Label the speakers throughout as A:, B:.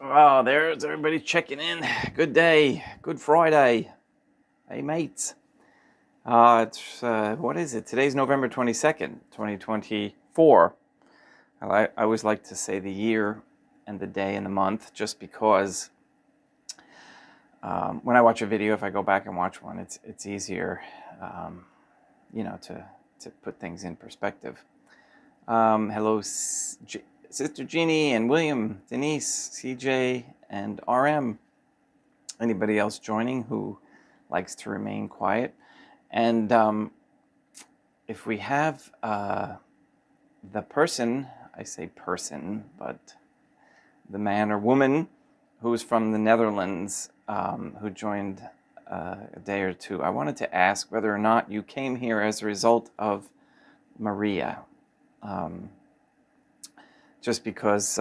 A: Oh, there's everybody checking in. Good day. Good Friday. Hey, mates. What is it? Today's November 22nd, 2024. I always like to say the year and the day and the month just because when I watch a video, if I go back and watch one, it's easier, to put things in perspective. Hello, Sister Jeannie and William, Denise, CJ, and RM. Anybody else joining who likes to remain quiet? And if we have the person, I say person, but the man or woman who's from the Netherlands, who joined a day or two, I wanted to ask whether or not you came here as a result of Maria. Just because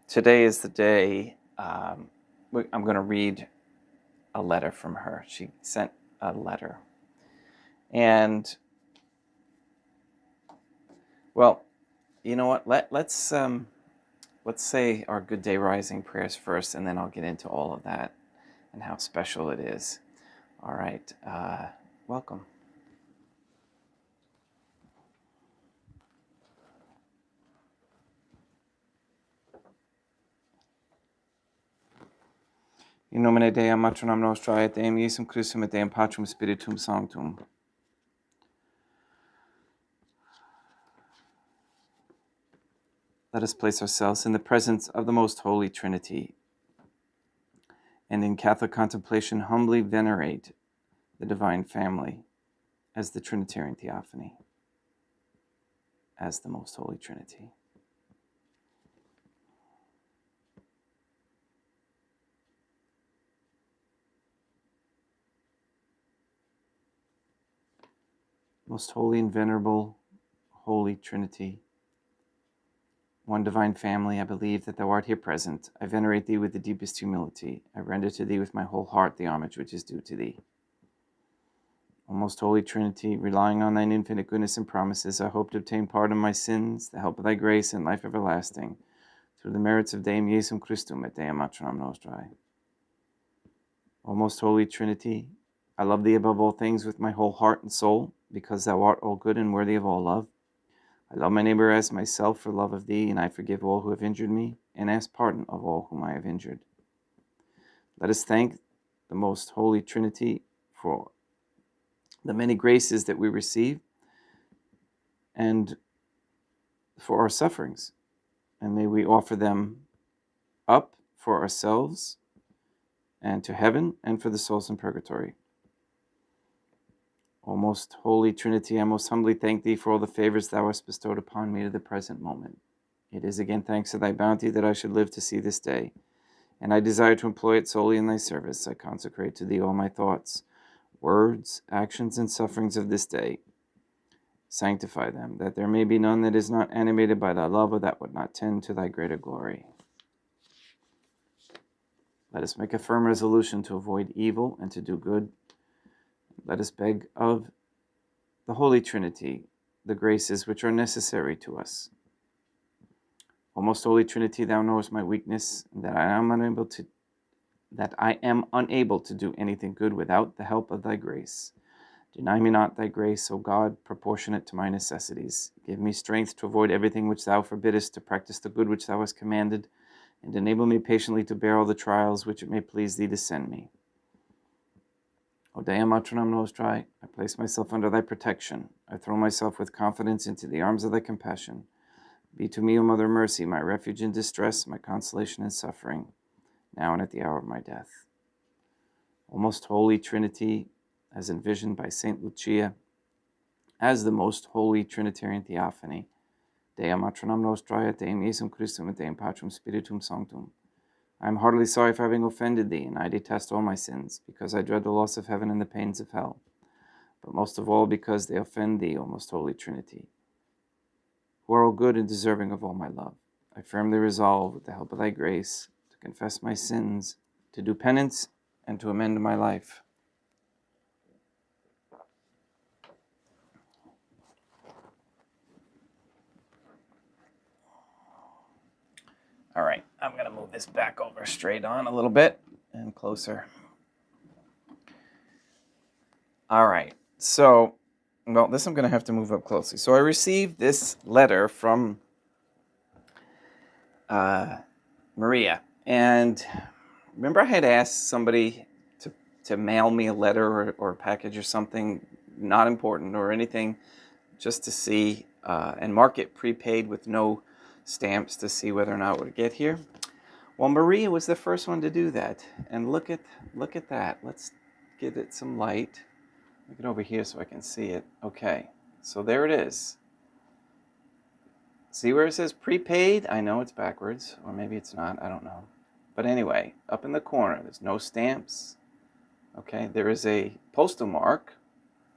A: today is the day, I'm going to read a letter from her. She sent a letter. And, well, you know what? Let's say our Good Day Rising prayers first, and then I'll get into all of that and how special it is. All right. Welcome. In nomine Dei, matronam nostrae, et Deum Iesum Christum, et Deum Patrum Spiritum Sanctum. Let us place ourselves in the presence of the Most Holy Trinity, and in Catholic contemplation humbly venerate the Divine Family as the Trinitarian Theophany, as the Most Holy Trinity. Most holy and venerable Holy Trinity, one divine family, I believe that thou art here present. I venerate thee with the deepest humility. I render to thee with my whole heart the homage which is due to thee. O most holy Trinity, relying on thine infinite goodness and promises, I hope to obtain pardon of my sins, the help of thy grace, and life everlasting, through the merits of Deum Iesum Christum et Deum Matronam Nostrae. O most holy Trinity, I love thee above all things with my whole heart and soul, because thou art all good and worthy of all love. I love my neighbor as myself for love of thee, and I forgive all who have injured me, and ask pardon of all whom I have injured. Let us thank the most holy Trinity for the many graces that we receive and for our sufferings, and may we offer them up for ourselves and to heaven and for the souls in purgatory. O most holy Trinity, I most humbly thank thee for all the favors thou hast bestowed upon me to the present moment. It is again thanks to thy bounty that I should live to see this day, and I desire to employ it solely in thy service. I consecrate to thee all my thoughts, words, actions, and sufferings of this day. Sanctify them, that there may be none that is not animated by thy love, or that would not tend to thy greater glory. Let us make a firm resolution to avoid evil and to do good. Let us beg of the Holy Trinity the graces which are necessary to us. O most holy Trinity, thou knowest my weakness, and that I am unable to do anything good without the help of thy grace. Deny me not thy grace, O God, proportionate to my necessities. Give me strength to avoid everything which thou forbiddest, to practice the good which thou hast commanded, and enable me patiently to bear all the trials which it may please thee to send me. O Deum Matronam Nostrae, I place myself under thy protection. I throw myself with confidence into the arms of thy compassion. Be to me, O Mother of Mercy, my refuge in distress, my consolation in suffering, now and at the hour of my death. O most holy Trinity, as envisioned by Saint Lucia, as the most holy Trinitarian Theophany, Deum Matronam Nostrae, et Deum Iesum Christum, et Deum Patrum Spiritum Sanctum. I am heartily sorry for having offended thee, and I detest all my sins, because I dread the loss of heaven and the pains of hell, but most of all because they offend thee, O most holy Trinity, who are all good and deserving of all my love. I firmly resolve, with the help of thy grace, to confess my sins, to do penance, and to amend my life. All right. I'm going to move this back over straight on a little bit and closer. All right. So, well, this I'm going to have to move up closely. So I received this letter from Maria. And remember I had asked somebody to mail me a letter or a package or something, not important or anything, just to see and mark it prepaid with no stamps to see whether or not it would get here. Well, Maria was the first one to do that. And look at that. Let's give it some light. Look it over here so I can see it. Okay, so there it is. See where it says prepaid? I know it's backwards, or maybe it's not, I don't know. But anyway, up in the corner, there's no stamps. Okay, there is a postal mark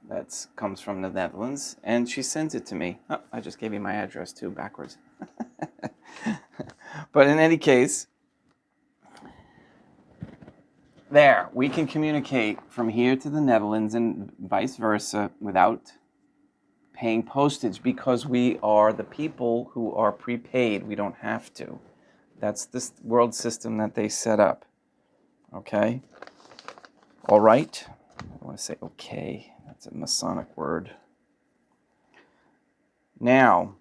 A: that comes from the Netherlands, and she sends it to me. Oh, I just gave you my address too, backwards. But in any case, there, we can communicate from here to the Netherlands and vice versa without paying postage because we are the people who are prepaid. We don't have to. That's this world system that they set up. Okay? All right? I want to say okay. That's a Masonic word. Now,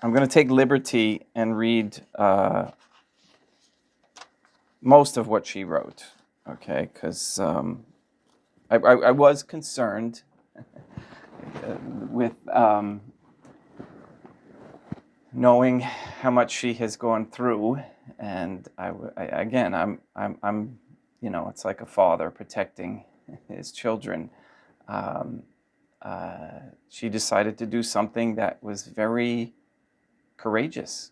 A: I'm going to take liberty and read most of what she wrote. Okay? Because I was concerned with knowing how much she has gone through, and again, I'm, you know, it's like a father protecting his children. She decided to do something that was very courageous,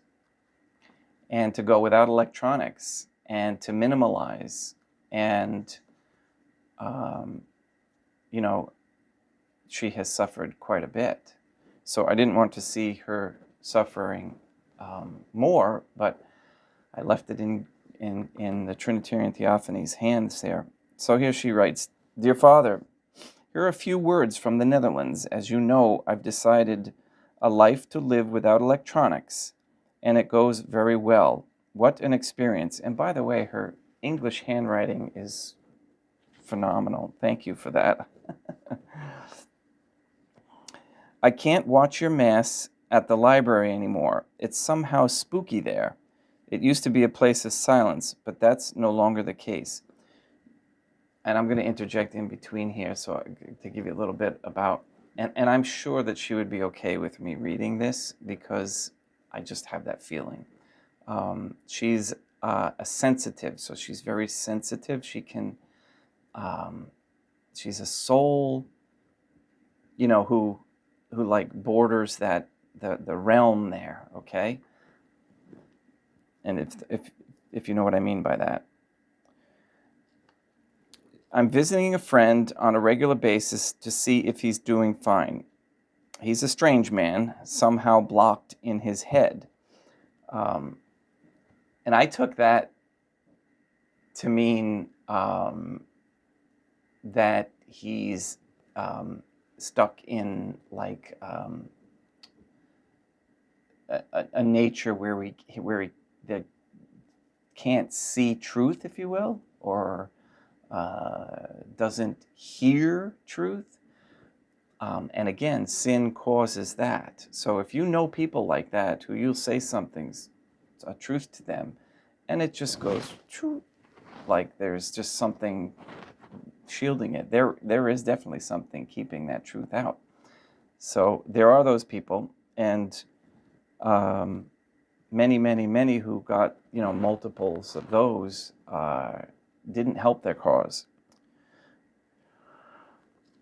A: and to go without electronics, and to minimalize, and you know, she has suffered quite a bit. So I didn't want to see her suffering more, but I left it in the Trinitarian Theophany's hands there. So here she writes, "Dear Father, here are a few words from the Netherlands. As you know, I've decided a life to live without electronics, and it goes very well. What an experience." And by the way, her English handwriting is phenomenal. Thank you for that. "I can't watch your Mass at the library anymore. It's somehow spooky there. It used to be a place of silence, but that's no longer the case." And I'm going to interject in between here to give you a little bit about, and I'm sure that she would be okay with me reading this because I just have that feeling. She's a sensitive, so she's very sensitive. She can, she's a soul, you know, who like borders that the realm there, okay? And if you know what I mean by that. "I'm visiting a friend on a regular basis to see if he's doing fine. He's a strange man, somehow blocked in his head." And I took that to mean that he's stuck in like a nature where he can't see truth, if you will, or doesn't hear truth. And again, sin causes that. So if you know people like that, who you'll say something's a truth to them, and it just goes true, like there's just something shielding it. There is definitely something keeping that truth out. So there are those people, and many who got, you know, multiples of those didn't help their cause.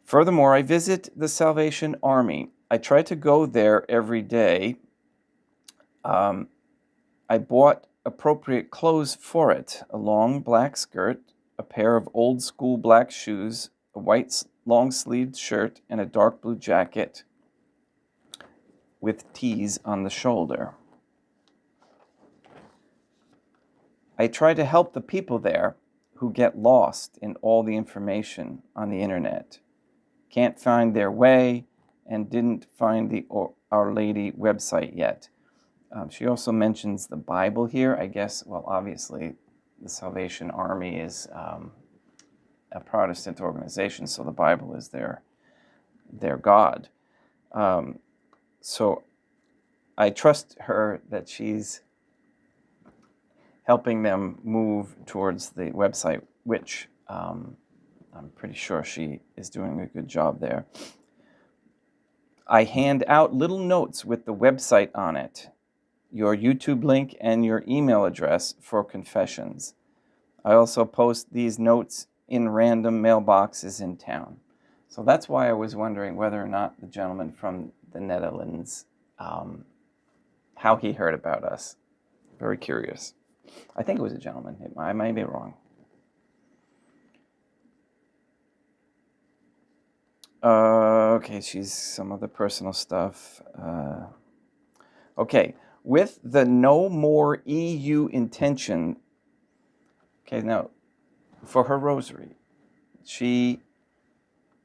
A: "Furthermore, I visit the Salvation Army. I try to go there every day. I bought appropriate clothes for it: a long black skirt, a pair of old school black shoes, a white long-sleeved shirt, and a dark blue jacket with T's on the shoulder. I try to help the people there who get lost in all the information on the internet, can't find their way, and didn't find the Our Lady website yet. She also mentions the Bible here. I guess, well, obviously, the Salvation Army is a Protestant organization, so the Bible is their God. So I trust her that she's helping them move towards the website, which I'm pretty sure she is doing a good job there. I hand out little notes with the website on it, your YouTube link, and your email address for confessions. I also post these notes in random mailboxes in town. So that's why I was wondering whether or not the gentleman from the Netherlands, how he heard about us. Very curious. I think it was a gentleman. I may be wrong. Okay, she's some of the personal stuff. Okay, with the no more EU intention. Okay, now, for her rosary, she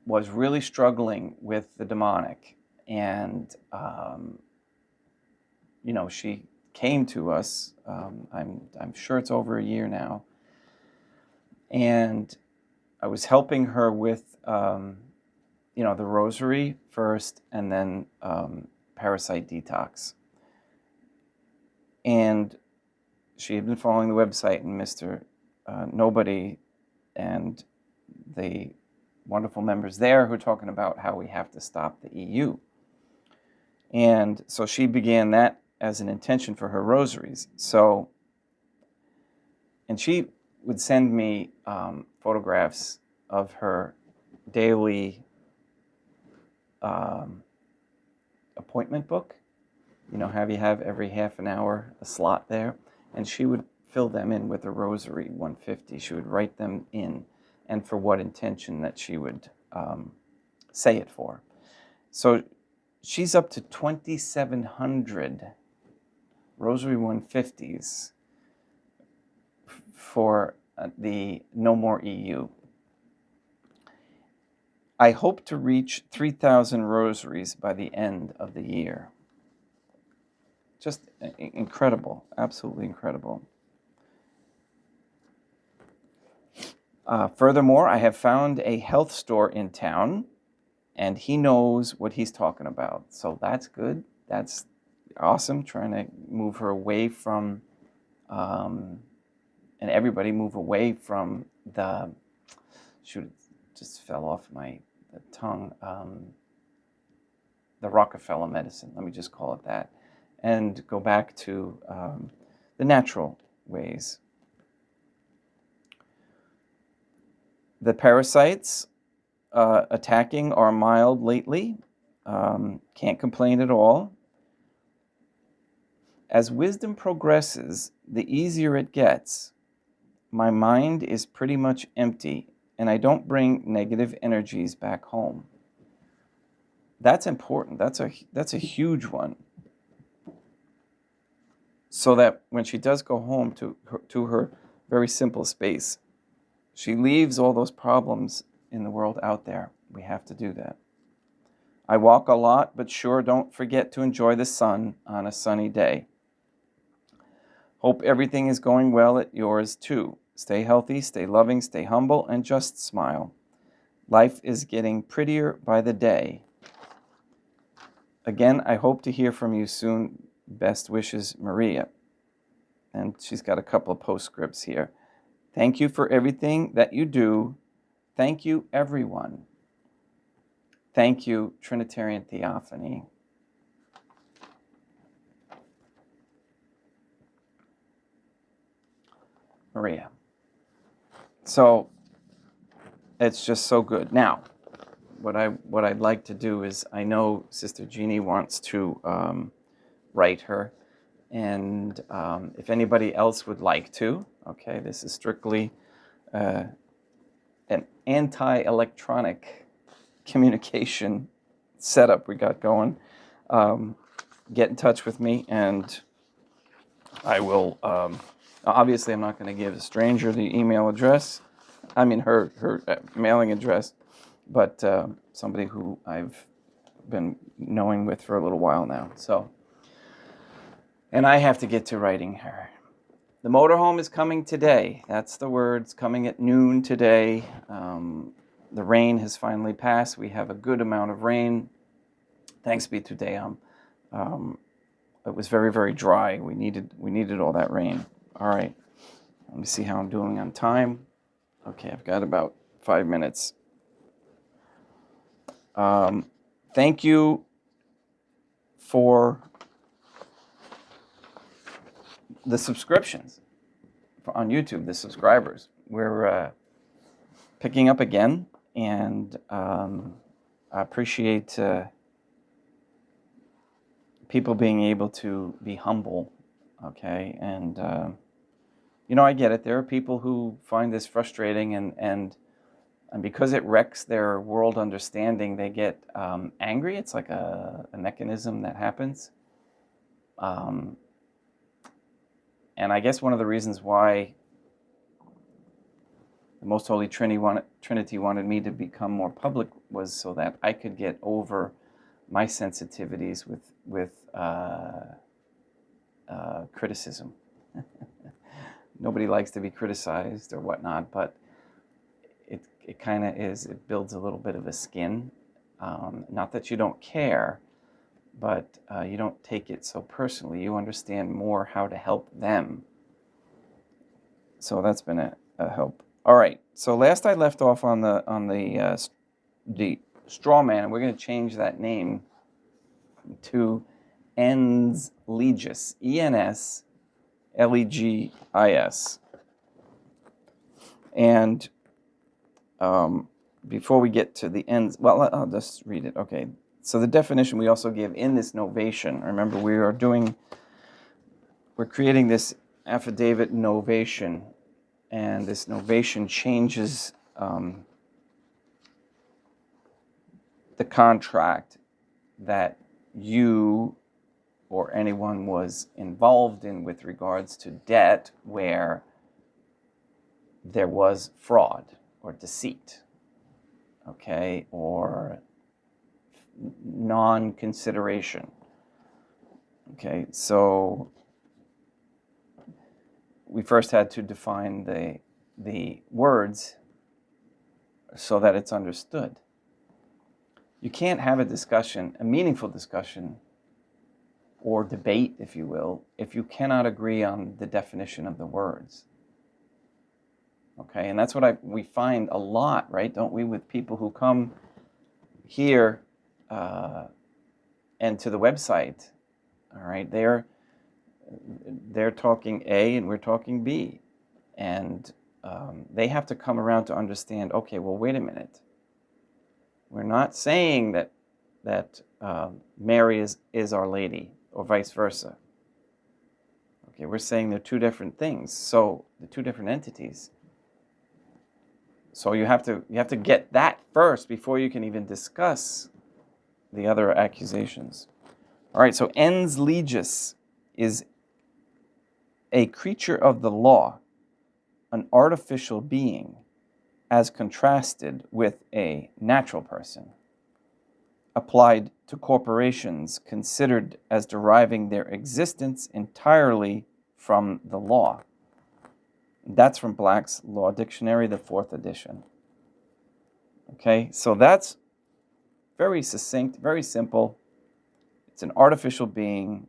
A: was really struggling with the demonic. And, she came to us. I'm sure it's over a year now. And I was helping her with, the rosary first, and then parasite detox. And she had been following the website and Mr. Nobody and the wonderful members there who are talking about how we have to stop the EU. And so she began that as an intention for her rosaries. So, and she would send me photographs of her daily appointment book. Have you have every half an hour a slot there? And she would fill them in with a rosary 150. She would write them in and for what intention that she would say it for. So she's up to 2,700 rosary 150s for the No More EU. I hope to reach 3,000 rosaries by the end of the year. Just incredible, absolutely incredible. Furthermore, I have found a health store in town, and he knows what he's talking about. So that's good. That's awesome, trying to move her away from, and everybody move away from the, shoot, it just fell off the tongue, the Rockefeller medicine, let me just call it that, and go back to the natural ways. The parasites attacking are mild lately. Can't complain at all. As wisdom progresses, the easier it gets. My mind is pretty much empty, and I don't bring negative energies back home. That's important. That's a huge one. So that when she does go home to her very simple space, she leaves all those problems in the world out there. We have to do that. I walk a lot, but sure don't forget to enjoy the sun on a sunny day. Hope everything is going well at yours too. Stay healthy, stay loving, stay humble, and just smile. Life is getting prettier by the day. Again, I hope to hear from you soon. Best wishes, Maria. And she's got a couple of postscripts here. Thank you for everything that you do. Thank you, everyone. Thank you, Trinitarian Theophany. Maria. So it's just so good. Now, what I'd like to do is, I know Sister Jeannie wants to write her, and if anybody else would like to, okay, this is strictly an anti-electronic communication setup we got going. Get in touch with me, and I will. Obviously, I'm not going to give a stranger the email address. I mean, her mailing address, but somebody who I've been knowing with for a little while now. So, And I have to get to writing her. The motorhome is coming today. That's the words, coming at noon today. The rain has finally passed. We have a good amount of rain. Thanks be to Deum. It was very, very dry. We needed all that rain. All right. Let me see how I'm doing on time. Okay, I've got about 5 minutes. Thank you for the subscriptions on YouTube, the subscribers. We're picking up again, and I appreciate people being able to be humble, okay? And, I get it. There are people who find this frustrating, and because it wrecks their world understanding, they get angry. It's like a mechanism that happens. And I guess one of the reasons why the Most Holy Trinity wanted me to become more public was so that I could get over my sensitivities with criticism. Nobody likes to be criticized or whatnot, but it kind of is. It builds a little bit of a skin. Not that you don't care, but you don't take it so personally. You understand more how to help them. So that's been a help. All right. So last I left off on the Strawman, and we're going to change that name to Ens Legis, ENSLEGIS. And before we get to the ends, well, I'll just read it. Okay. So the definition we also give in this novation. Remember, we're creating this affidavit novation, and this novation changes the contract that you or anyone was involved in with regards to debt where there was fraud or deceit, okay, or non-consideration. Okay, so we first had to define the words so that it's understood. You can't have a discussion, a meaningful discussion, or debate, if you will, if you cannot agree on the definition of the words. Okay, and that's what we find a lot, right? Don't we, with people who come here and to the website, all right, they're talking A and we're talking B, and they have to come around to understand, okay, well, wait a minute. We're not saying that Mary is Our Lady, or vice versa. Okay, we're saying they're two different things, so the two different entities. So you have to get that first before you can even discuss the other accusations. All right, so Ens Legis is a creature of the law, an artificial being, as contrasted with a natural person, applied to corporations considered as deriving their existence entirely from the law. That's from Black's Law Dictionary, the 4th edition. Okay, so that's very succinct, very simple. It's an artificial being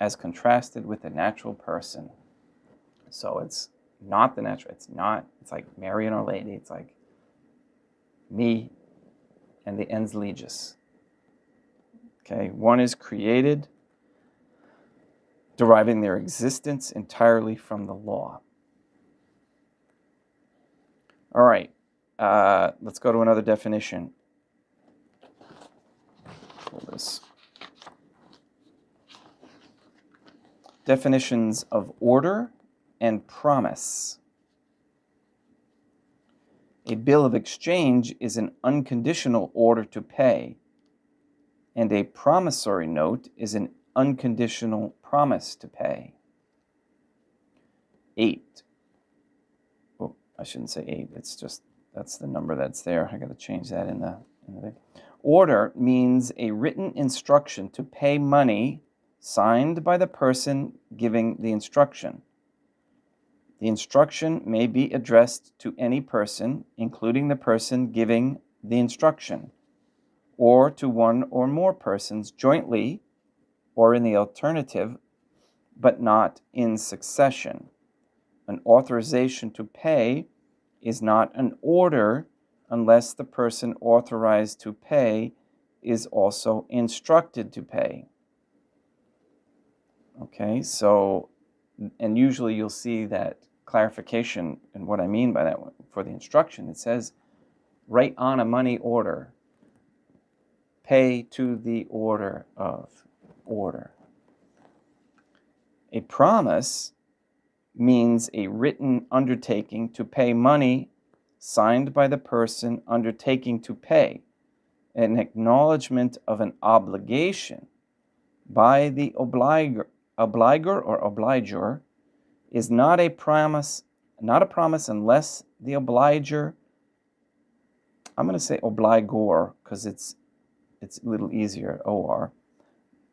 A: as contrasted with a natural person. So it's not the natural, it's like Mary and Our Lady, it's like me and the Ens Legis. Okay, one is created, deriving their existence entirely from the law. All right, let's go to another definition. Pull this. Definitions of order and promise. A bill of exchange is an unconditional order to pay, and a promissory note is an unconditional promise to pay. 8. Oh, I shouldn't say 8. It's just, that's the number that's there. I got to change that in the Order means a written instruction to pay money signed by the person giving the instruction. The instruction may be addressed to any person, including the person giving the instruction, or to one or more persons jointly, or in the alternative, but not in succession. An authorization to pay is not an order unless the person authorized to pay is also instructed to pay. Okay, so, and usually you'll see that clarification and what I mean by that for the instruction. It says, write on a money order, pay to the order of order. A promise means a written undertaking to pay money signed by the person undertaking to pay, an acknowledgement of an obligation by the obliger or obliger is not a promise unless the obliger, I'm going to say obligor because it's a little easier, OR,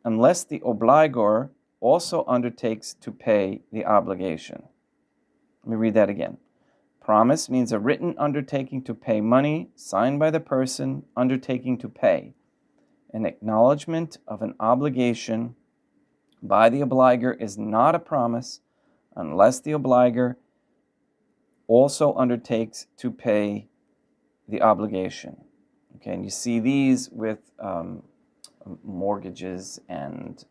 A: unless the obligor also undertakes to pay the obligation. Let me read that again. Promise means a written undertaking to pay money signed by the person undertaking to pay, an acknowledgement of an obligation by the obliger is not a promise unless the obliger also undertakes to pay the obligation. Okay, and you see these with mortgages and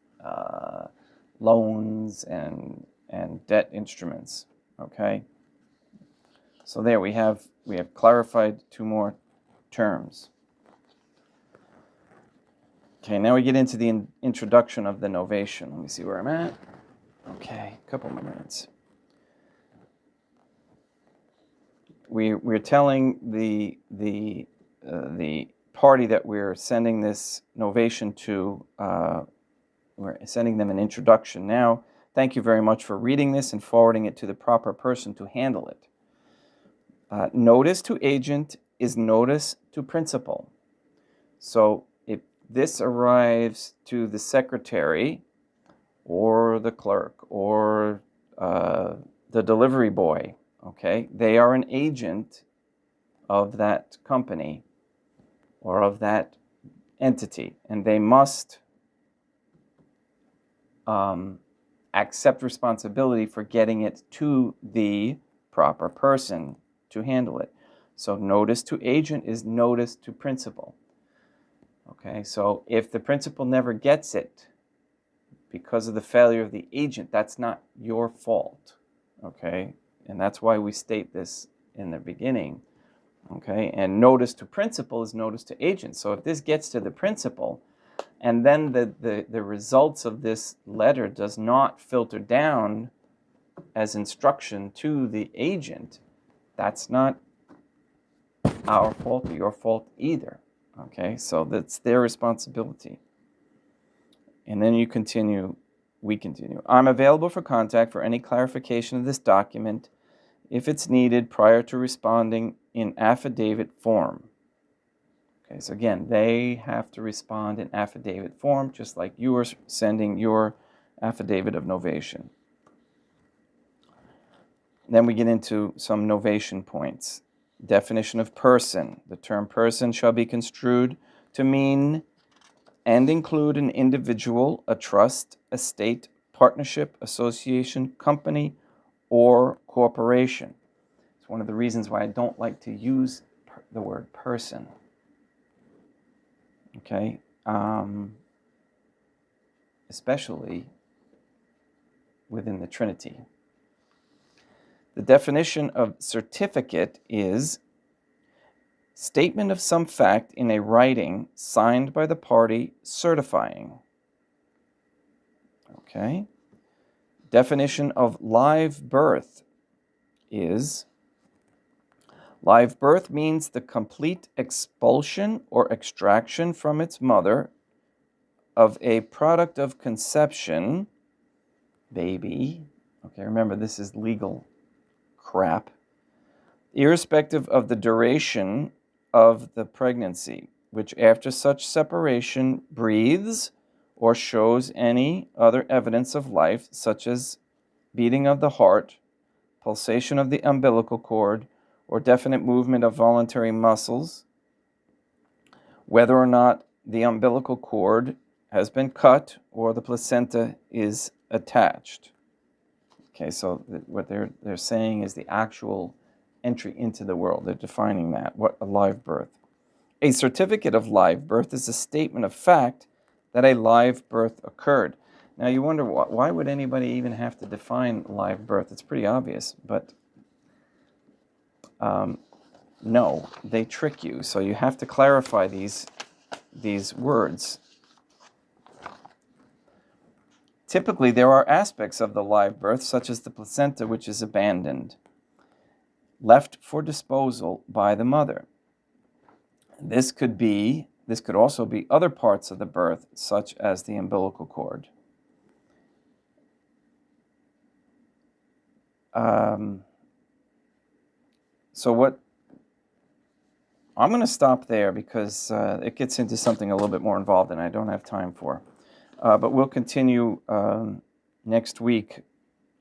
A: loans and debt instruments. Okay, so there we have clarified two more terms. Okay, now we get into the introduction of the Novation. Let me see where I'm at. Okay, a couple more minutes. We're telling the party that we're sending this Novation to, we're sending them an introduction now. Thank you very much for reading this and forwarding it to the proper person to handle it. Notice to agent is notice to principal. So if this arrives to the secretary or the clerk or the delivery boy, okay, they are an agent of that company or of that entity, and they must accept responsibility for getting it to the proper person to handle it. So notice to agent is notice to principal. Okay, so if the principal never gets it because of the failure of the agent, that's not your fault. Okay, and that's why we state this in the beginning. Okay, and notice to principal is notice to agent. So if this gets to the principal and then the results of this letter does not filter down as instruction to the agent, that's not our fault or your fault either. Okay, so that's their responsibility. And then we continue. I'm available for contact for any clarification of this document if it's needed prior to responding in affidavit form. Okay, so again, they have to respond in affidavit form, just like you are sending your affidavit of novation. Then we get into some novation points. Definition of person. The term person shall be construed to mean and include an individual, a trust, estate, partnership, association, company, or corporation. It's one of the reasons why I don't like to use the word person. Okay, especially within the Trinity. The definition of certificate is statement of some fact in a writing signed by the party certifying. Okay. Definition of live birth is live birth means the complete expulsion or extraction from its mother of a product of conception, baby. Okay, remember this is legal crap. Irrespective of the duration of the pregnancy, which after such separation breathes or shows any other evidence of life, such as beating of the heart, pulsation of the umbilical cord, or definite movement of voluntary muscles, whether or not the umbilical cord has been cut or the placenta is attached. Okay, so what they're saying is the actual entry into the world. They're defining that, what a live birth. A certificate of live birth is a statement of fact that a live birth occurred. Now you wonder, why would anybody even have to define live birth? It's pretty obvious, but no, they trick you. So you have to clarify these words. Typically, there are aspects of the live birth, such as the placenta, which is abandoned, left for disposal by the mother. This could also be other parts of the birth, such as the umbilical cord. So what I'm going to stop there because it gets into something a little bit more involved and I don't have time for. But we'll continue next week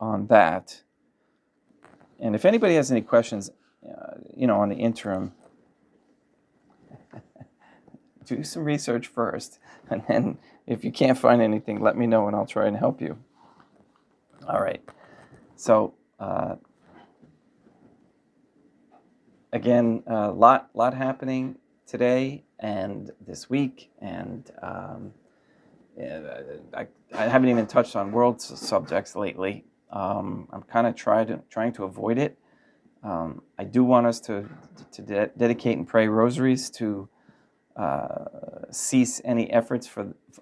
A: on that. And if anybody has any questions, on the interim, do some research first. And then if you can't find anything, let me know and I'll try and help you. All right. So, again, a lot happening today and this week. And I haven't even touched on world subjects lately. I'm kind of trying to avoid it. I do want us to dedicate and pray rosaries to cease any efforts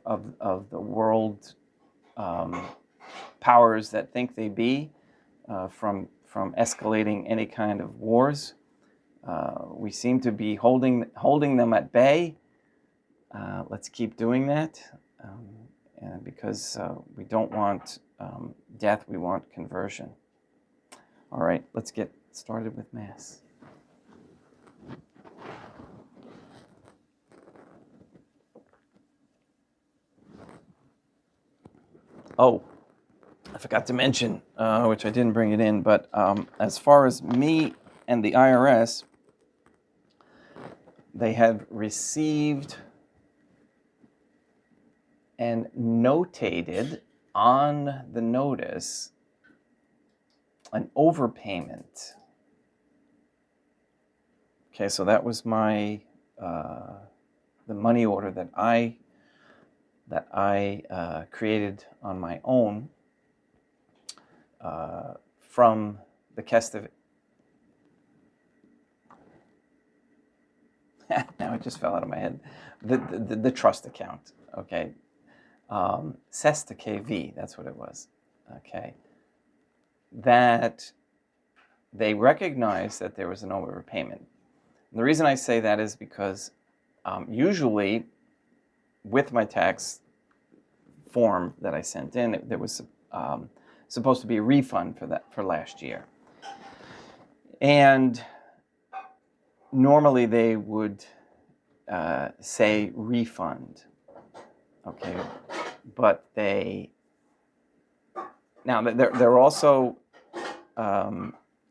A: of the world powers that think they be from escalating any kind of wars. We seem to be holding them at bay. Let's keep doing that, and because we don't want death, we want conversion. All right, let's get started with Mass. Oh, I forgot to mention, which I didn't bring it in, but as far as me and the IRS, they have received and notated on the notice an overpayment. Okay, so that was my the money order that I created on my own from the Kestiv. Now it just fell out of my head. The trust account. Okay, Sesta KV. That's what it was. Okay, that they recognized that there was an overpayment. And the reason I say that is because usually with my tax form that I sent in, there was supposed to be a refund for last year. And normally they would say refund, okay? But now they're also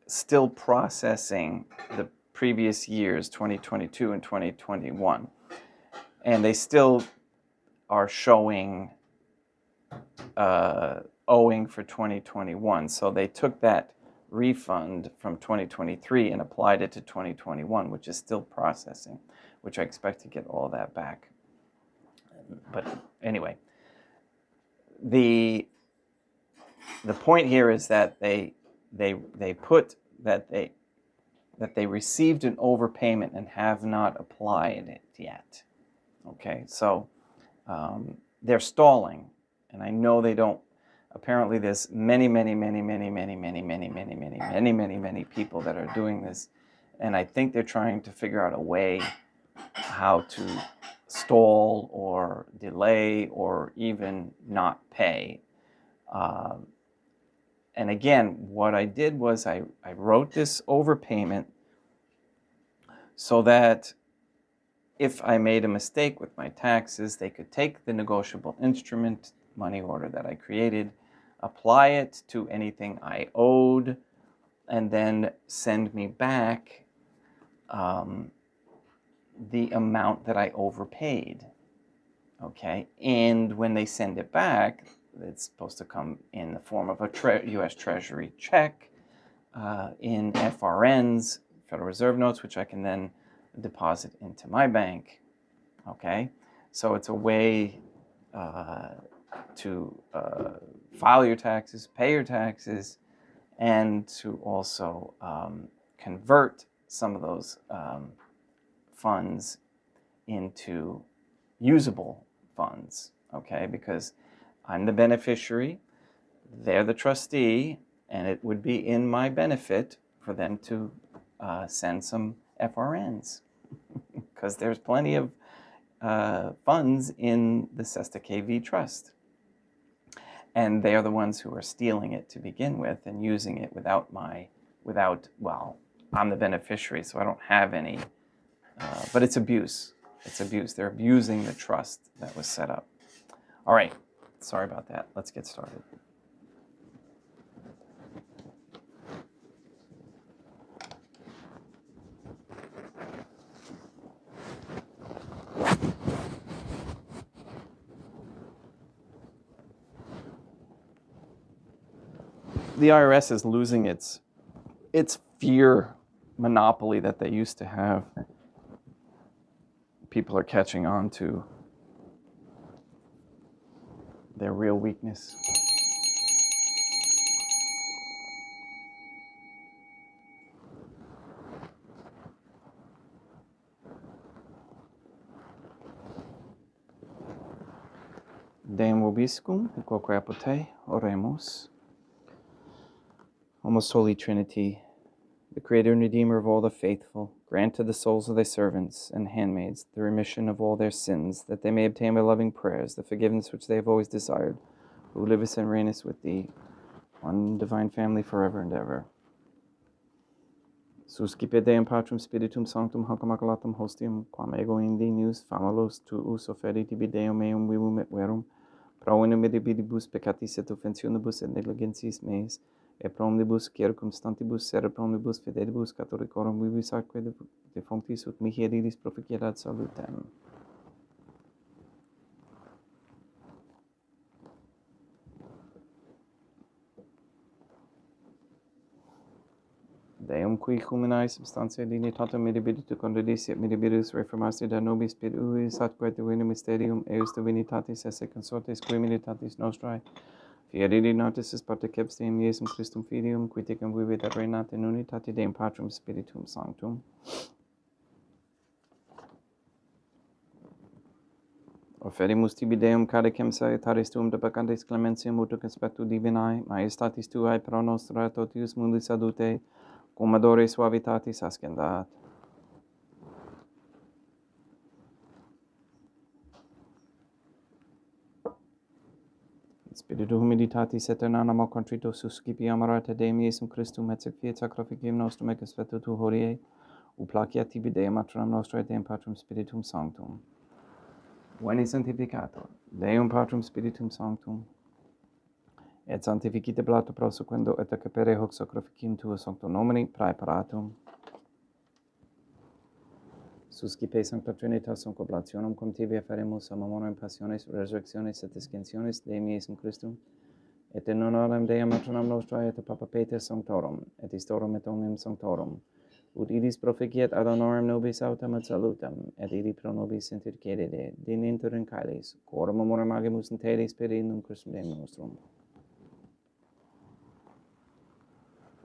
A: still processing the previous years, 2022 and 2021. And they still are showing owing for 2021. So they took that refund from 2023 and applied it to 2021, which is still processing, which I expect to get all that back. But anyway, the point here is that they put that they received an overpayment and have not applied it yet. Okay, so they're stalling, and I know they don't. Apparently, there's many people that are doing this, and I think they're trying to figure out a way how to stall or delay or even not pay. And again, what I did was I wrote this overpayment so that if I made a mistake with my taxes, they could take the negotiable instrument, money order that I created, apply it to anything I owed, and then send me back the amount that I overpaid. Okay, and when they send it back, it's supposed to come in the form of a U.S. Treasury check, in FRNs, Federal Reserve notes, which I can then deposit into my bank. Okay, so it's a way to file your taxes, pay your taxes, and to also convert some of those funds into usable funds, okay? Because I'm the beneficiary, they're the trustee, and it would be in my benefit for them to send some FRNs, because there's plenty of funds in the Sesta KV Trust. And they are the ones who are stealing it to begin with and using it well, I'm the beneficiary, so I don't have any, but it's abuse. It's abuse. They're abusing the trust that was set up. All right, sorry about that. Let's get started. The IRS is losing its fear monopoly that they used to have. People are catching on to their real weakness. Deum vobiscum, quoque apote, oremus. O most holy Trinity, the Creator and Redeemer of all the faithful, grant to the souls of thy servants and handmaids the remission of all their sins, that they may obtain by loving prayers the forgiveness which they have always desired, who livest and reignest with thee, one divine family forever and ever. Suscipe Deum Patrum Spiritum Sanctum Hanc Immaculatum Hostium, quam ego indenius famalos tuus offerri tibi Deum meum vivum et verum, pro innumerabilibus peccatis et offensionibus et negligentis meis, et pro omnibus circumstantibus serre pro omnibus fidelibus catholicorum vivis atque defunctis ut mihi edilis proficierat salutem. Deum qui humanae substantia dignitatem mirabilitu condidis et mirabilis reformasti da nobis spiritus uis atque divino mysterium eius divinitatis esse consortes qui militatis nostrae fieri natis is parte Cepstem Iesum Christum Filium, qui tecum vivit et reinat in unitate Deum Patrum Spiritum Sanctum. Offerimus tibi Deum cadecem salutaris tuum de peccantis clementiam ut conspectu divinae, majestatis tuae pro nostra totius mundi salute, cum adore suavitatis ascendat. Spiritu humilitatis aeternam contrito suscipi amarate Deum Iesum Christum et fiat sacrificium nostrum et conspectu tu hodie, uplaciat tibi Deum matronam nostrae Deum Patrum Spiritum Sanctum. Veni sanctificator, Deum Patrum Spiritum Sanctum, et sanctificite blato prosequendo et acapere hoc sacrificium tuo sancto nomini praeparatum. Suscipe Sancta Trinitas sunt oblationum cum tibi aferimus a memoria passiones, resurrectiones et ascensiones Deum Iesum Christum, et in honorem Deum matronam nostrae et Papa Peter Sanctorum, et Istorum et omnium Sanctorum, ut idis proficiat ad honorem nobis autem et salutem, et idi pro nobis intercedere, dininter in caelis, quorum amorem agimus in te Spiritum Christum Deum nostrum.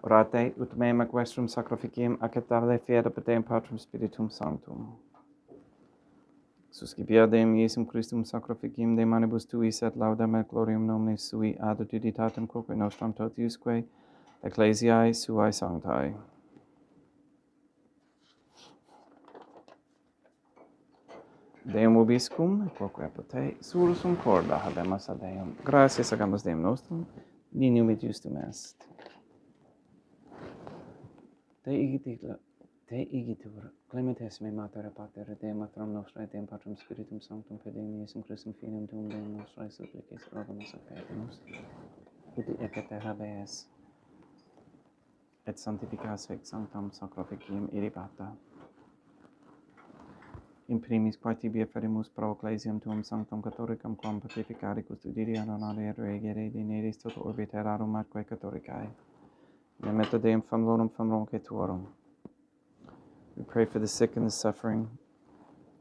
A: Orate ut meam ac vestrum sacrificium acceptabile fiat per Deum Patrum Spiritum Sanctum. Suscipia Deum Iesum Christum sacrificium de manibus tuis et laudem et gloriam nominis sui ad utilitatem quoque nostram totiusque ecclesiae suae sanctae. Deum vobiscum, quoque apote, sursum corda habemus ad Deum. Gratias agamus Deum nostrum, dignum et justum est. Te Te igitur, clementes me mater pater, Deum matram nostrae, Deum patrum spiritum sanctum, Deum Iesum Christum finem tuum, Deum nostrae supplices, rogamus affetimus, ut ecce habeas, et sanctificas vec sanctam sacraficium irripata. In primis quae tibi afferimus pro ecclesiam tuum sanctum catholicam, quam pacificare custodire honorare regere dineris toto orbe terrarum atque catholicae. Memento Deum famulorum famulumque tuorum. We pray for the sick and the suffering.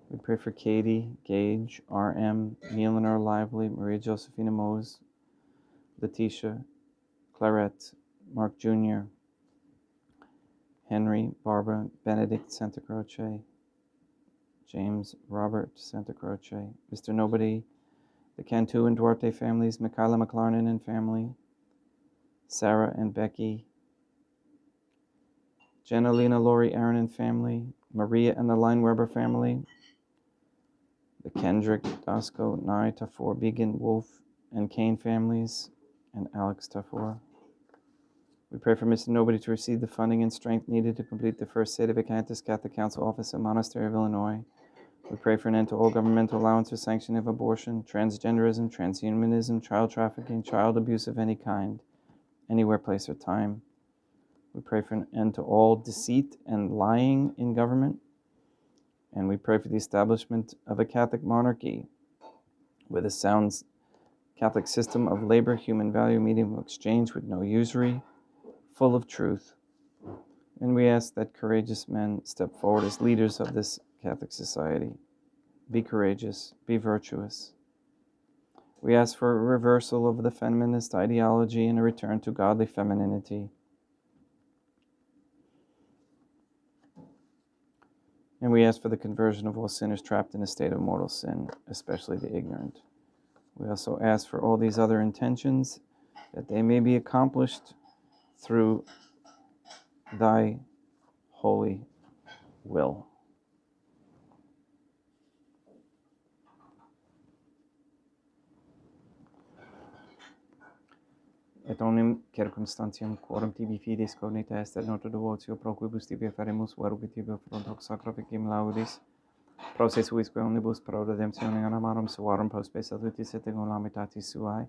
A: We pray for Katie, Gage, R.M., Neil and Earl Lively, Maria Josephina Mose, Letitia, Clarette, Mark Jr., Henry, Barbara, Benedict Santa Croce, James, Robert Santa Croce, Mr. Nobody, the Cantu and Duarte families, Michaela McLarnon and family, Sarah and Becky, Jenna, Lena, Lori, Aaron and family, Maria and the Lineweber family, the Kendrick, Dasco, Nari, Tafor, Began, Wolf, and Kane families, and Alex Tafor. We pray for Mr. Nobody to receive the funding and strength needed to complete the first Sede Vacantis Catholic Council office at Monastery of Illinois. We pray for an end to all governmental allowance or sanction of abortion, transgenderism, transhumanism, child trafficking, child abuse of any kind, anywhere, place, or time. We pray for an end to all deceit and lying in government. And we pray for the establishment of a Catholic monarchy with a sound Catholic system of labor, human value, medium of exchange with no usury, full of truth. And we ask that courageous men step forward as leaders of this Catholic society. Be courageous, be virtuous. We ask for a reversal of the feminist ideology and a return to godly femininity. And we ask for the conversion of all sinners trapped in a state of mortal sin, especially the ignorant. We also ask for all these other intentions, that they may be accomplished through thy holy will. Et omnium circumstantiam quorum tibi fides cognita est et nota devotio pro quibus tibi afferimus veruque tibi front hoc sacrificium laudis pro se suisque omnibus pro redemptione animarum suarum post salutis et calamitatis suae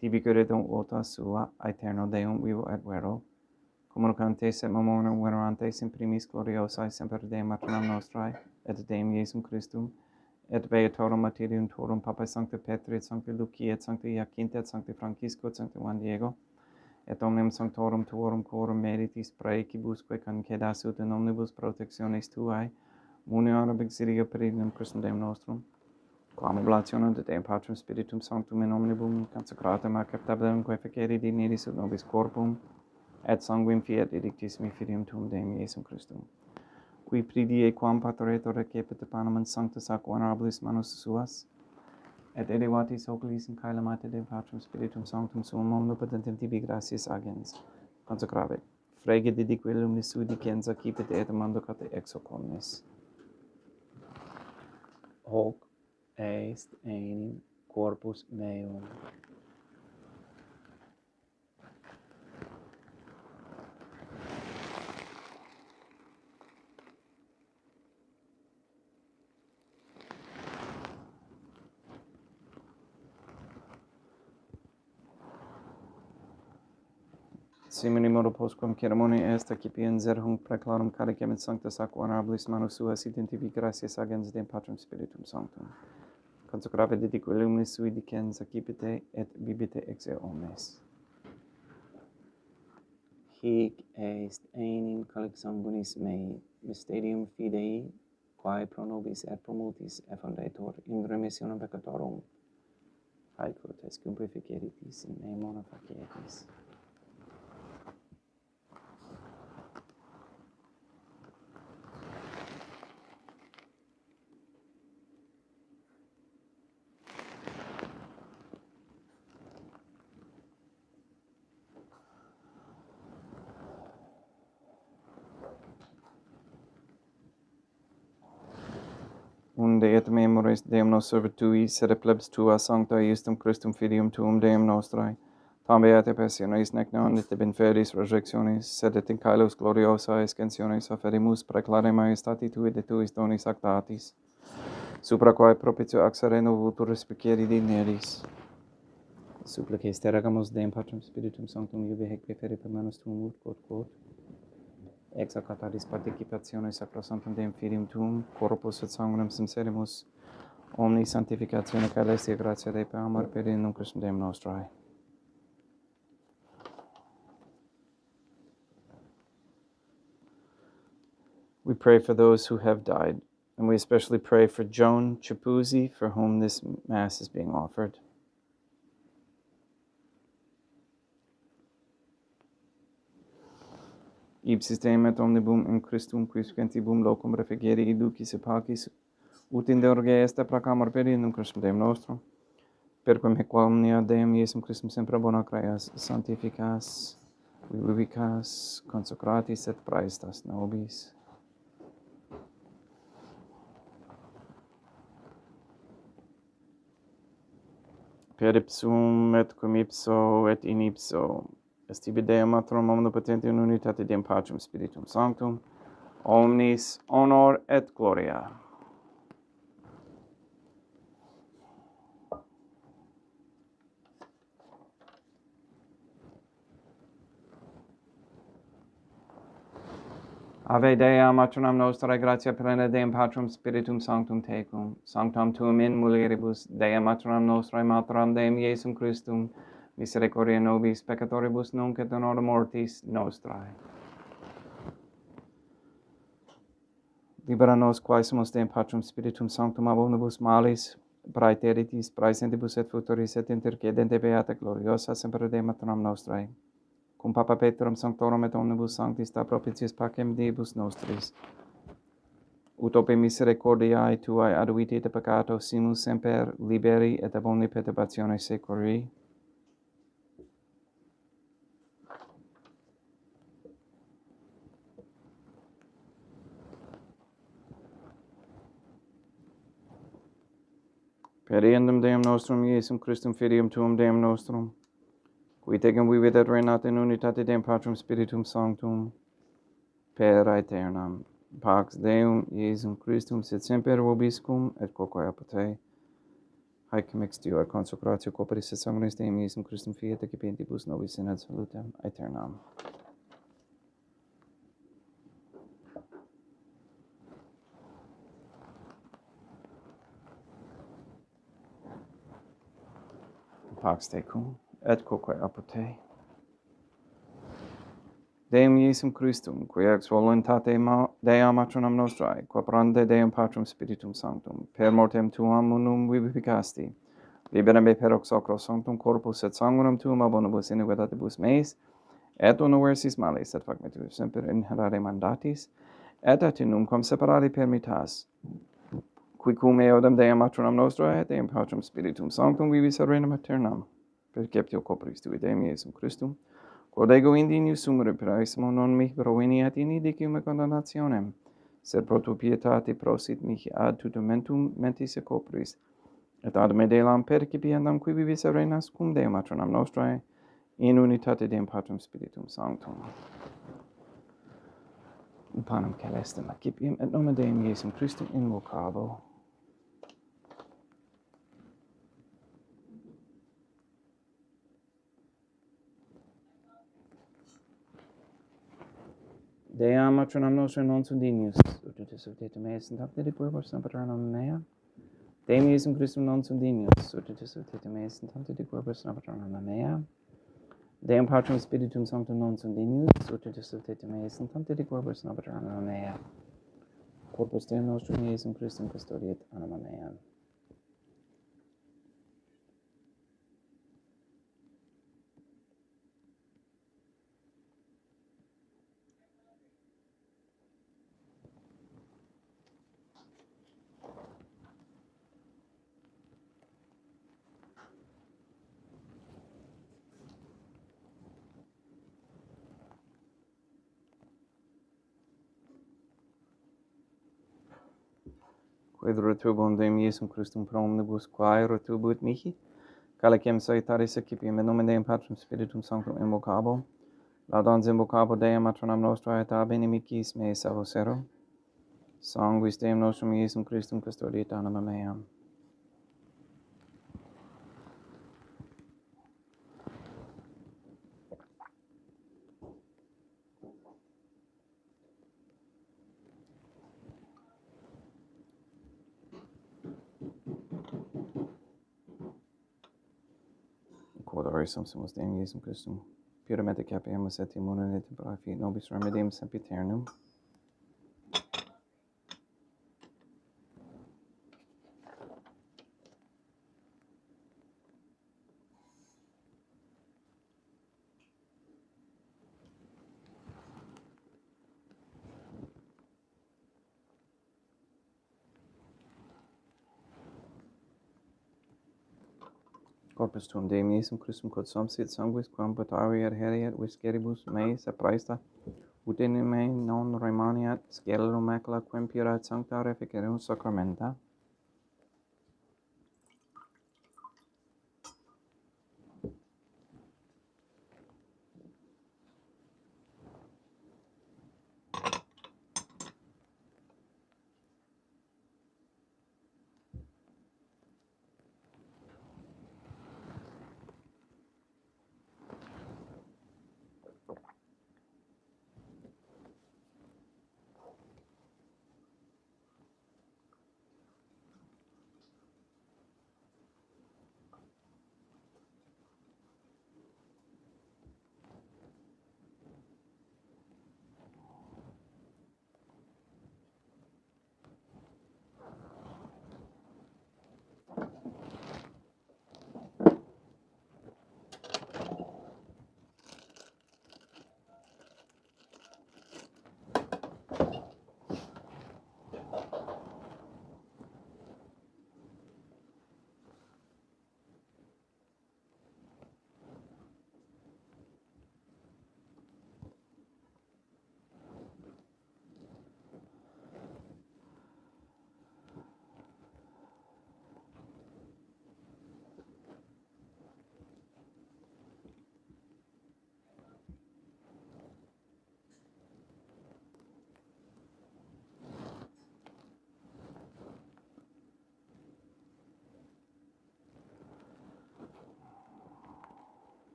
A: tibi credum vota sua aeterno Deum vivo et vero communicantes et memoriam venerantes in primis gloriosae semper Deum maternam nostrae et Deum Iesum Christum et Beatorum Martyrium Torum Papae Sancti Petri et Sancti Lucia et Sancti Jacinta et Sancti Francisco et Sancti Juan Diego et omnium sanctorum tuorum quorum meritis praecibusque concedasut in omnibus protectionis tuae munio ab exilia peregrinum Christum Deum nostrum quam oblationem de Deum Patrum Spiritum Sanctum in omnibus consecratum acceptabilem quae fecere dineris ut nobis corpum et sanguinem fiat edictissimi filium tuum Deum Iesum Christum qui pridie quam pateretur recepit panem sanctus ac honorabilis manus suas, et elevatis oculis in caelamate Deum Patrum Spiritum Sanctum suum omnipotentem tibi gratias agens, consecrave, frege didique lumnis sui dicens accipit et mandocate ex hoc omnes. Hoc est enim corpus meum. Simini modo postquam ceremonia est accipiens hunc praeclarum caricem et sanctus ac honorabilis manus suas sit in tibi gratias agens Deum Patrum Spiritum Sanctum. Consecrave didique lumnis sui dicens accipite et bibite ex eo omnes. Hic est enim calix sanguinis mei, mysterium fidei, quae pro nobis et pro multis effundetur in remissionem peccatorum. Haecut est cum purificeritis in me mona facietis. Unde et memores Deum nos servitui, sed plebs tua sancta iustum Christum filium tuum Deum nostrae, Tam beate passionis nec non et in feris resurrectionis, sed et in caelos gloriosa escensionis offerimus preclare majestati tui de tuis donis actatis, supra quae propitio axareno vultur respicieri dineris. Supplices teragamus Deum Patrum Spiritum Sanctum iubi hec preferi per manus tuum ut quod ex accatatis participationis sacrosanctum Deum Filium tuum, corpus et sanguinem sincerimus, omni sanctificatione caelestia gratia Dei per amor per in Christum Deum nostrae. We pray for those who have died, and we especially pray for Joan Chapuzzi, for whom this Mass is being offered. Ipsis Deum et omnibum in Christum quis gentibum locum refugere iducis et pacis, ut in Deo est placamur per in Christum Deum nostrum, per quem hic omnia Deum Iesum Christum sempre bona creas, sanctificas, vivicas, consecratis et praestas nobis. Per ipsum et cum ipso et in ipso, est tibi Deum Matrum omnipotente in unitate Deum Patrum Spiritum Sanctum, omnis honor et gloria. Ave Dea, Matronam Nostrae, gratia plena Deum Patrum Spiritum Sanctum tecum, sanctam tuum in mulieribus, Dea Matronam Nostrae, Materam Deum Iesum Christum, misericordia nobis peccatoribus nunc et in hora mortis nostrae. Libera nos quae sumus Deum Patrum Spiritum Sanctum ab omnibus malis, praeteritis, praesentibus et futuris et intercedente beata gloriosa semper Dei Matronam Nostrae. Cum Papa Petrum Sanctorum et omnibus sanctis da propitiis pacem Deibus nostris. Ut ope misericordiae Tuae aduiti de peccato simus semper liberi et ab omni perturbatione securi. Per eundem Deum nostrum Iesum Christum Filium Tuum Deum nostrum, qui tecum vivit et reinat in unitate Deum Patrum Spiritum Sanctum, per aeternam. Pax Deum Iesum Christum sit semper vobiscum et quoque apud te. Haec mixtior consecratio corporis et sanguinis Deum Iesum Christum fiat ecipentibus nobis in ad salutem aeternam. Pax tecum et quoque apud te. Deum Iesum Christum, qui ex voluntate Dea Matronam Nostrae, quaprande Deum Patrum Spiritum Sanctum, per mortem Tuam unum vivificasti, libera me per hoc sacro sanctum corpus et sanguinem Tuum ab omnibus iniquitatibus meis, et universis malis, et fac me tu semper inherare mandatis, et atinum quam separare permittas, qui cum eodem Deum Matronam Nostrae, et Deum Patrum Spiritum Sanctum vivis et regnum aeternam, perceptio corporis Tui Deum Iesum Christum, quod ego indinius sumere praesimo non mihi proveniat in idicium et condamnationem, sed pro tu pietate prosit mihi ad tutumentum mentis et corporis, et ad me delam percipiendam qui vivis et regnas cum Deum Matronam Nostrae, in unitate Deum Patrum Spiritum Sanctum. Panem celestem accipiam et nomen Deum Iesum Christum invocabo. Dea Matronam Nostrae non sunt dignius, ut te meas in tacte de quibus napaternam mea. Deum Iesum Christum non sunt dignius, ut te meas in tacte de quibus napaternam mea. Deum Patrum Spiritum Sanctum non sunt dignius, ut te meas in tacte de quibus napaternam mea. Corpus Deum nostrum Iesum Christum custodiet anima mea. Quid retribuum Deum Iesum Christum pro omnibus quae retribuit mihi, Calicem solitaris accipiem in nomen Deum Patrum Spiritum Sanctum invocabo. Laudans invocabo Deum matronam nostra et ab inimicis mei salvosero. Sanguis Deum nostrum Iesum Christum custodiet anima meam. Quod orisum sumus Deum Iesum Christum, puramente capiamus et immunem et temporale nobis remedium sempiternum. Corpus tuum Deum Iesum Christum quod somsit sanguis quam potavi adheriat visceribus meis apraesta, ut in me non remaniat scelero macula quem purat sancta reficerum sacramenta.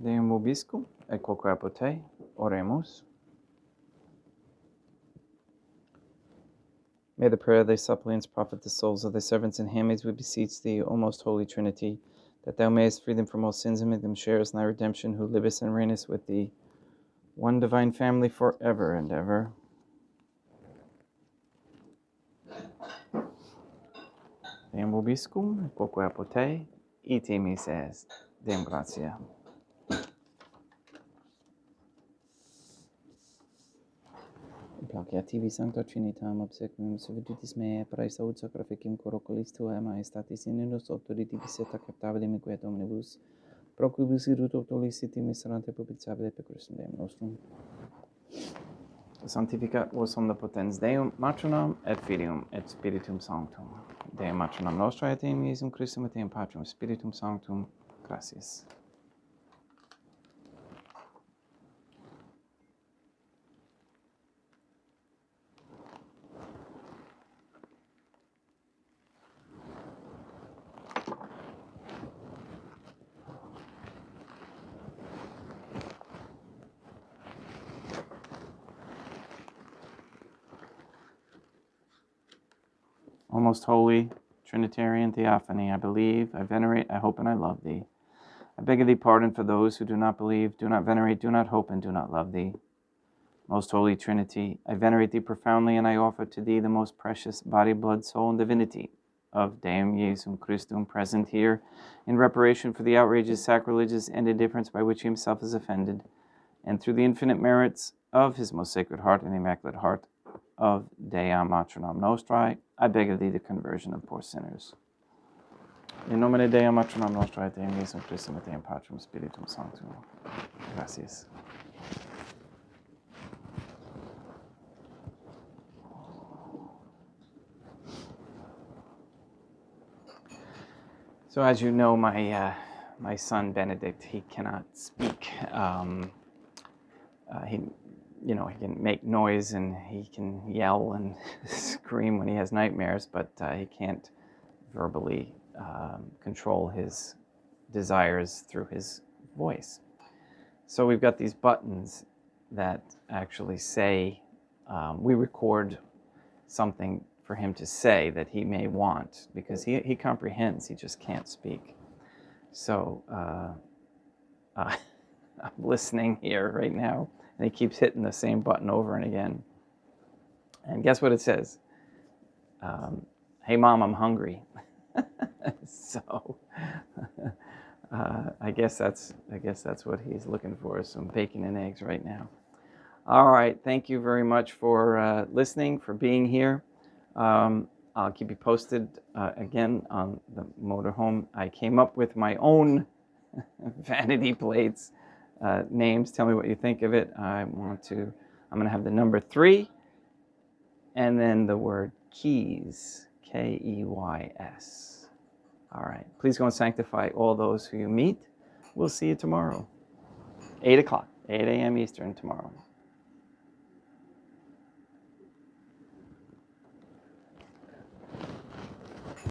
A: Deum vobiscum, et quoque apote, oremus. May the prayer of thy suppliants profit the souls of thy servants and handmaids, we beseech thee, O most holy Trinity, that thou mayest free them from all sins and make them sharers in thy redemption, who livest and reignest with thee, one divine family forever and ever. Deum vobiscum, et quoque apote, ite mises. Deum gratia. Placiativi Sancta Trinitam obsequium servitutis mea praesta ut sacrificium corocolis tuae maestatis in nos autoritibus et acceptabile miquet omnibus, pro quibus irut autoliciti miserante propitiabile per Christum Deum nostrum. Sanctificat vos omnipotens Deum, Matronam et Filium et Spiritum Sanctum. Deum Matronam nostra et Deum Iesum Christum et Deum Patrum Spiritum Sanctum. Gracias. O most holy Trinitarian Theophany, I believe, I venerate, I hope, and I love thee. I beg of thee pardon for those who do not believe, do not venerate, do not hope, and do not love thee. Most holy Trinity, I venerate thee profoundly, and I offer to thee the most precious body, blood, soul, and divinity of Deum Iesum Christum present here in reparation for the outrages, sacrileges, and indifference by which he himself is offended, and through the infinite merits of his most sacred heart and immaculate heart of Dea Matronam Nostrae, I beg of thee the conversion of poor sinners. In nomine Dei Matronam Nostrae, Deum Jesum Christum, et Deum Patrum Spiritum Sanctum. Gracias. So as you know, my son Benedict, he cannot speak. He can make noise and he can yell and scream when he has nightmares, but he can't verbally control his desires through his voice. So we've got these buttons that actually say, we record something for him to say that he may want, because he comprehends, he just can't speak. So I'm listening here right now, and he keeps hitting the same button over and again. And guess what it says? Hey Mom, I'm hungry. So I guess that's what he's looking for, is some bacon and eggs right now. All right, thank you very much for listening, for being here. I'll keep you posted again on the motorhome. I came up with my own vanity plates names. Tell me what you think of it. I'm going to have the number 3 and then the word keys, Keys. All right, please go and sanctify all those who you meet. We'll see you tomorrow, 8 o'clock, 8 a.m. Eastern tomorrow.